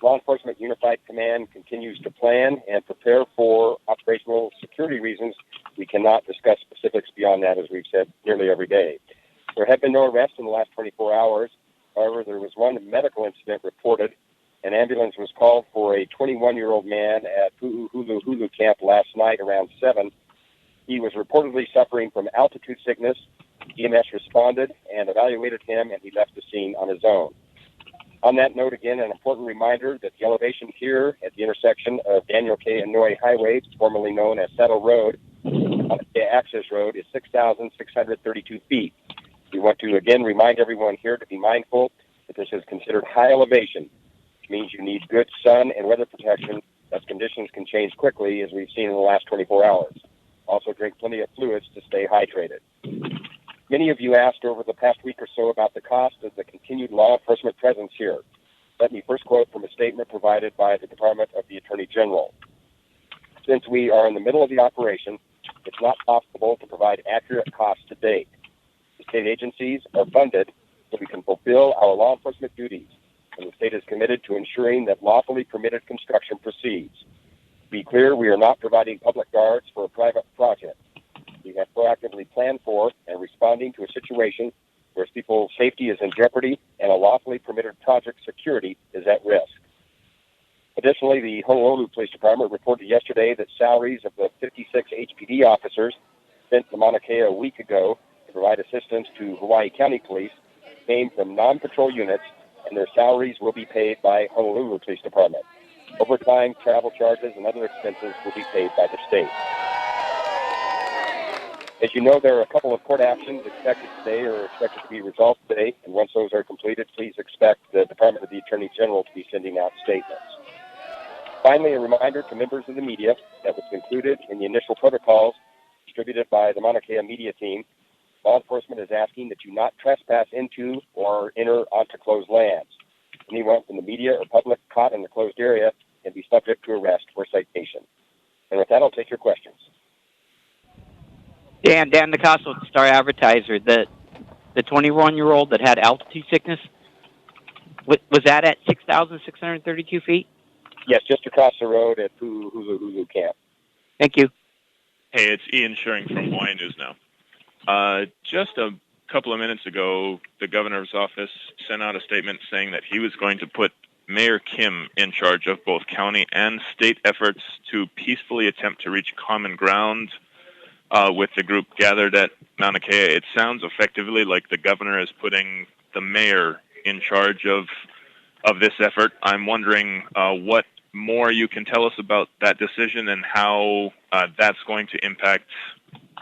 Law Enforcement Unified Command continues to plan and prepare for operational security reasons. We cannot discuss specifics beyond that, as we've said nearly every day. There have been no arrests in the last 24 hours. However, there was one medical incident reported. An ambulance was called for a 21-year-old man at Hulu camp last night around 7. He was reportedly suffering from altitude sickness. EMS responded and evaluated him, and he left the scene on his own. On that note, again, an important reminder that the elevation here at the intersection of Daniel K. and Noy Highway, formerly known as Saddle Road, on the access road, is 6,632 feet. We want to, again, remind everyone here to be mindful that this is considered high elevation, which means you need good sun and weather protection, as conditions can change quickly, as we've seen in the last 24 hours. Also, drink plenty of fluids to stay hydrated. Many of you asked over the past week or so about the cost of the continued law enforcement presence here. Let me first quote from a statement provided by the Department of the Attorney General. Since we are in the middle of the operation, it's not possible to provide accurate costs to date. The state agencies are funded so we can fulfill our law enforcement duties, and the state is committed to ensuring that lawfully permitted construction proceeds. To be clear, we are not providing public guards for a private project. We have proactively planned for and responding to a situation where people's safety is in jeopardy and a lawfully permitted project security is at risk. Additionally, the Honolulu Police Department reported yesterday that salaries of the 56 HPD officers sent to Mauna Kea a week ago to provide assistance to Hawaii County Police came from non-patrol units, and their salaries will be paid by Honolulu Police Department. Overtime, travel charges, and other expenses will be paid by the state. As you know, there are a couple of court actions expected today or expected to be resolved today, and once those are completed, please expect the Department of the Attorney General to be sending out statements. Finally, a reminder to members of the media that was included in the initial protocols distributed by the Mauna Kea media team. Law enforcement is asking that you not trespass into or enter onto closed lands. Anyone from the media or public caught in the closed area can be subject to arrest or citation. And with that, I'll take your questions. Dan Nicasso, Star Advertiser. The 21-year-old that had altitude sickness, was that at 6,632 feet? Yes, just across the road at Hulu camp. Thank you. Hey, it's Ian Shearing from Hawaii News Now. Just a couple of minutes ago, the governor's office sent out a statement saying that he was going to put Mayor Kim in charge of both county and state efforts to peacefully attempt to reach common ground with the group gathered at Mauna Kea. It sounds effectively like the governor is putting the mayor in charge of this effort. I'm wondering what more you can tell us about that decision and how that's going to impact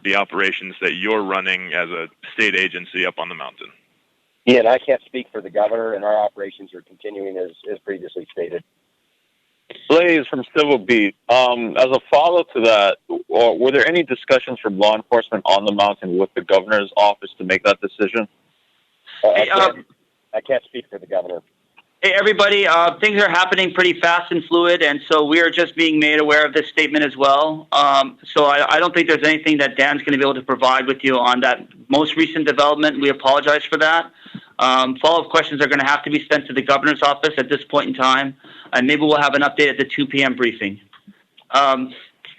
the operations that you're running as a state agency up on the mountain. Yeah, and I can't speak for the governor, and our operations are continuing as previously stated. Blaze from Civil Beat. As a follow-up to that, were there any discussions from law enforcement on the mountain with the governor's office to make that decision? I can't speak for the governor. Hey, everybody. Things are happening pretty fast and fluid, and so we are just being made aware of this statement as well. So I don't think there's anything that Dan's going to be able to provide with you on that most recent development. We apologize for that. Follow-up questions are going to have to be sent to the governor's office at this point in time, and maybe we'll have an update at the 2 p.m. briefing.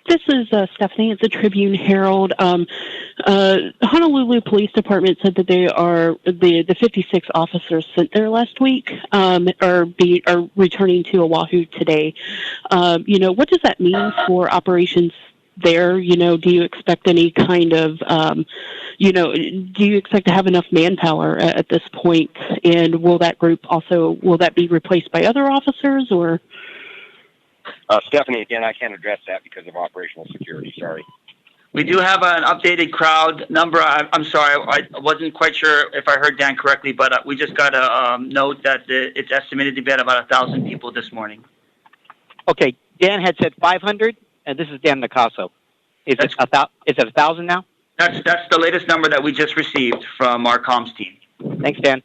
This is Stephanie at the Tribune Herald. Honolulu Police Department said that they are the 56 officers sent there last week are returning to Oahu today. What does that mean for operations there? Do you expect any kind of, do you expect to have enough manpower at this point? And will that be replaced by other officers or? Stephanie, again, I can't address that because of operational security. Sorry. We do have an updated crowd number. I'm sorry, I wasn't quite sure if I heard Dan correctly, but we just got a note that it's estimated to be at about 1,000 people this morning. Okay, Dan had said 500, and this is Dan Nicasso. Is it 1,000 now? That's the latest number that we just received from our comms team. Thanks, Dan.